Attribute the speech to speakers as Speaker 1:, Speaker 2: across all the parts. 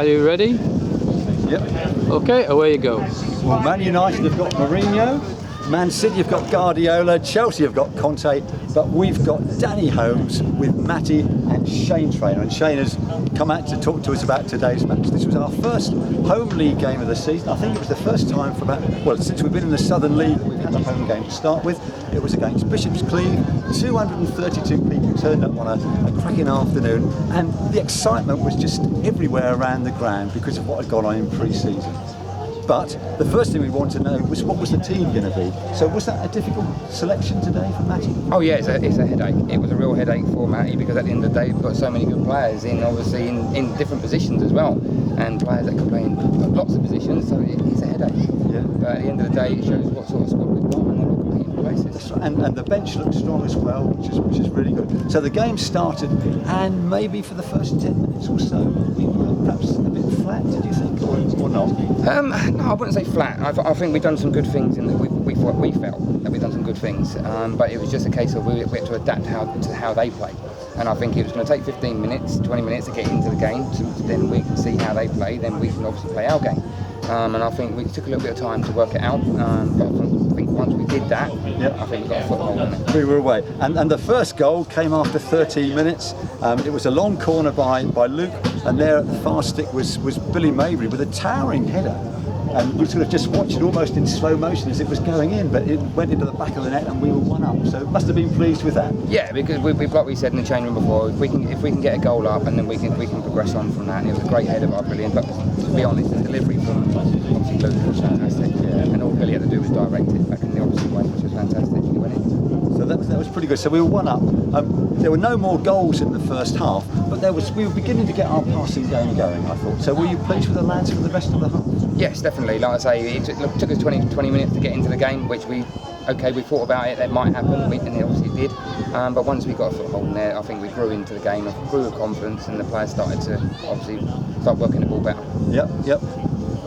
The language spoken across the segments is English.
Speaker 1: Are you ready?
Speaker 2: Yep.
Speaker 1: Okay, away you go.
Speaker 2: Well, Man United have got Mourinho, Man City have got Guardiola, Chelsea have got Conte, but we've got Danny Holmes with Matty and Shane Trainer. And Shane has come out to talk to us about today's match. This was our first home league game of the season. I think it was the first time for since we've been in the Southern League, we've had a home game to start with. It was against Bishops Cleeve. 232 people turned up on a cracking afternoon, and the excitement was just everywhere around the ground because of what had gone on in pre-season. But the first thing we wanted to know was what was the team going to be. So was that a difficult selection today for Matty?
Speaker 3: Oh yeah, it's a headache. It was a real headache for Matty because at the end of the day we've got so many good players obviously in different positions as well, and players that can play in lots of positions, so it's a headache. Yeah. But at the end of the day it shows what sort of squad we've got and they're all competing for places.
Speaker 2: That's right. And the bench looked strong as well, which is really good. So the game started, and maybe for the first 10 minutes or so we were perhaps a bit flat, did you think, or not?
Speaker 3: No, I wouldn't say flat. I think we've done some good things in that we felt that we've done some good things, but it was just a case of we had to adapt to how they play. And I think it was going to take 15 minutes, 20 minutes to get into the game, so then we can see how they play, then we can obviously play our game. And I think we took a little bit of time to work it out, but I think once we did that, I think we got a foothold in it.
Speaker 2: We were away. And the first goal came after 13 minutes. It was a long corner by Luke, and there at the far stick was Billy Mabry with a towering header. And we sort of just watched it almost in slow motion as it was going in, but it went into the back of the net and we were 1-up. So must have been pleased with that.
Speaker 3: Yeah, because we've like we said in the change room before, if we can get a goal up and then we can progress on from that. And it was a great header by Billy, but to be honest, the delivery from obviously Luke was fantastic. Yeah. And all Billy had to do was direct it back in the opposite way, which was fantastic. He went in.
Speaker 2: So that was pretty good. So we were 1-up. There were no more goals in the first half, but we were beginning to get our passing game going, I thought. So were you pleased with the lads for the rest of the half?
Speaker 3: Yes, definitely. Like I say, it took us 20 minutes to get into the game, which we thought about it, that might happen, and it obviously did. But once we got a foothold in there, I think we grew into the game, grew with confidence, and the players started to obviously start working the ball better.
Speaker 2: Yep.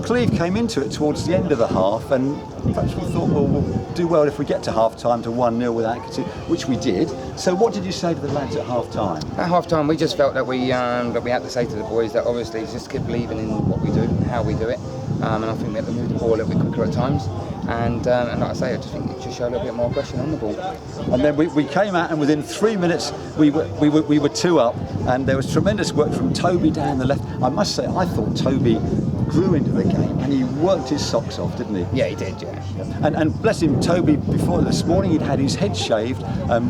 Speaker 2: Cleeve came into it towards the end of the half, and perhaps we thought, well, we'll do well if we get to half-time to 1-0 without conceding, which we did. So what did you say to the lads at half-time?
Speaker 3: At half-time, we just felt that we had to say to the boys that obviously just keep believing in what we do and how we do it. And I think we had to move the ball a little bit quicker at times. And like I say, I just think it just showed a little bit more aggression on the ball.
Speaker 2: And then we came out, and within 3 minutes we were 2-up, and there was tremendous work from Toby down the left. I must say, I thought Toby grew into the game and he worked his socks off, didn't he?
Speaker 3: Yeah, he did, yeah.
Speaker 2: And bless him, Toby, before this morning he'd had his head shaved,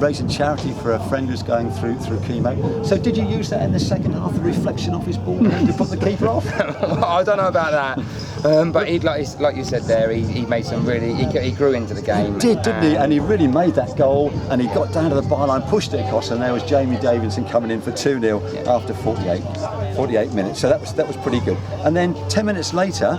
Speaker 2: raising charity for a friend who's going through chemo. So did you use that in the second half, the reflection off his ball to put the keeper off?
Speaker 3: I don't know about that, but he, like you said there, he made some really, he grew into the game.
Speaker 2: He did, didn't he? And he really made that goal, and he got down to the byline, pushed it across, and there was Jamie Davidson coming in for 2-0 after 48 minutes. So that was pretty good. And then 10 minutes later,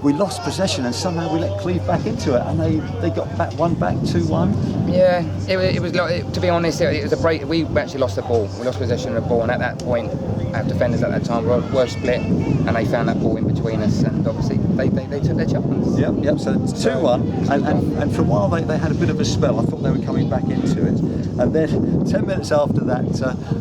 Speaker 2: we lost possession, and somehow we let Cleeve back into it, and they got back 2-1.
Speaker 3: Yeah, it was like, to be honest, it was a break. We actually lost the ball. We lost possession of the ball, and at that point, our defenders at that time were split, and they found that ball in between us, and obviously they took their chance.
Speaker 2: Yep. So it's 2-1, and for a while they had a bit of a spell. I thought they were coming back into it, and then 10 minutes after that,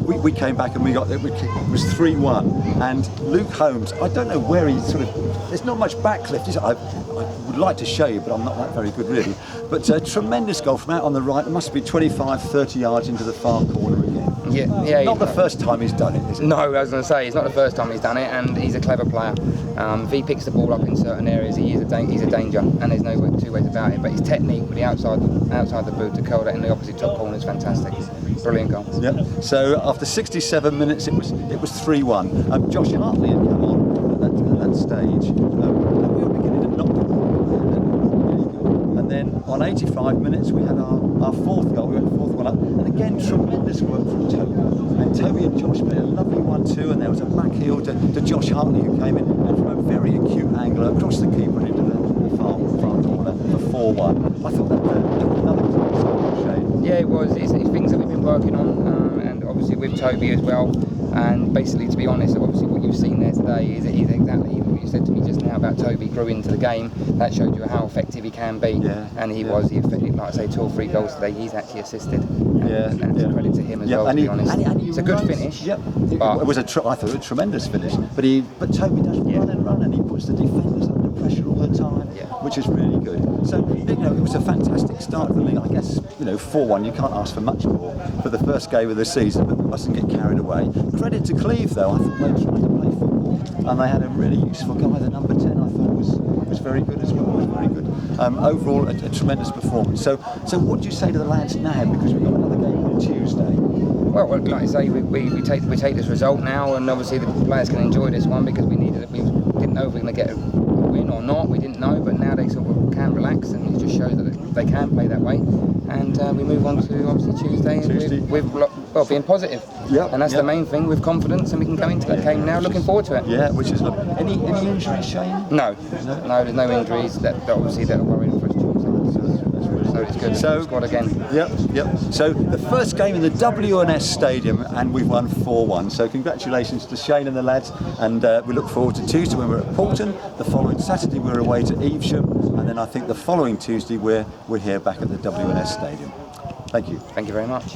Speaker 2: we came back and it was 3-1, and Luke Holmes. I don't know where he there's not much backlift, is it? I would like to show you, but I'm not that very good really. But a tremendous goal from out on the right. It must be 25-30 yards into the far corner again.
Speaker 3: Yeah.
Speaker 2: Not the first time he's done it, is it?
Speaker 3: No, I was going to say, it's not the first time he's done it, and he's a clever player. If he picks the ball up in certain areas, he's a danger, and there's no two ways about it. But his technique with the outside the boot to curl that in the opposite top corner is fantastic. Brilliant goal.
Speaker 2: Yep. So after 67 minutes, it was 3-1. Josh Hartley had come on at that stage. We were beginning to knock the ball. And then on 85 minutes, we had our fourth goal. We went 4-1 up, and again tremendous work from Toby. And Toby and Josh played a lovely 1-2, and there was a back heel to Josh Hartley, who came in and from a very acute angle across the keeper and into the far corner for 4-1. I thought that was another shade.
Speaker 3: Yeah, it was. It's things that we've been working on, and obviously with Toby as well. And basically, to be honest, obviously what you've seen there today is exactly you said to me just now about Toby grew into the game, that showed you how effective he can be.
Speaker 2: Yeah,
Speaker 3: and he was effective. Like I say, 2 or 3 goals today. He's actually assisted. And that's a credit to him as well. To be honest, it's a good finish.
Speaker 2: Yep.
Speaker 3: But
Speaker 2: It was I thought it was a tremendous finish. But Toby does run and he puts the defenders under pressure all the time, which is really good. So it was a fantastic start to the league. I guess 4-1. You can't ask for much more for the first game of the season, but we mustn't get carried away. Credit to Cleeve though. I thought they were trying to play football, and they had a really useful guy. The number 10 I thought was very good as well. Was very good. Overall, a tremendous performance. So what do you say to the lads now? Because we've got another game on Tuesday.
Speaker 3: Well, like I say, we take this result now, and obviously the players can enjoy this one because we didn't know if we were going to get a win or not. We didn't know, but now they sort of can relax, and it just shows that they can play that way. And we move on to obviously Tuesday, and with being positive.
Speaker 2: Yep,
Speaker 3: and that's the main thing, with confidence, and we can go into that game now looking forward to it.
Speaker 2: Yeah, which is lovely. Any injuries, Shane?
Speaker 3: No, there's no injuries that obviously that are worrying for us Tuesday. So it's good. Squad again.
Speaker 2: Yep. So the first game in the W&S Stadium, and we've won 4-1. So congratulations to Shane and the lads, and we look forward to Tuesday when we're at Poulton. The following Saturday we're away to Evesham, and then I think the following Tuesday we're here back at the W&S Stadium. Thank you.
Speaker 3: Thank you very much.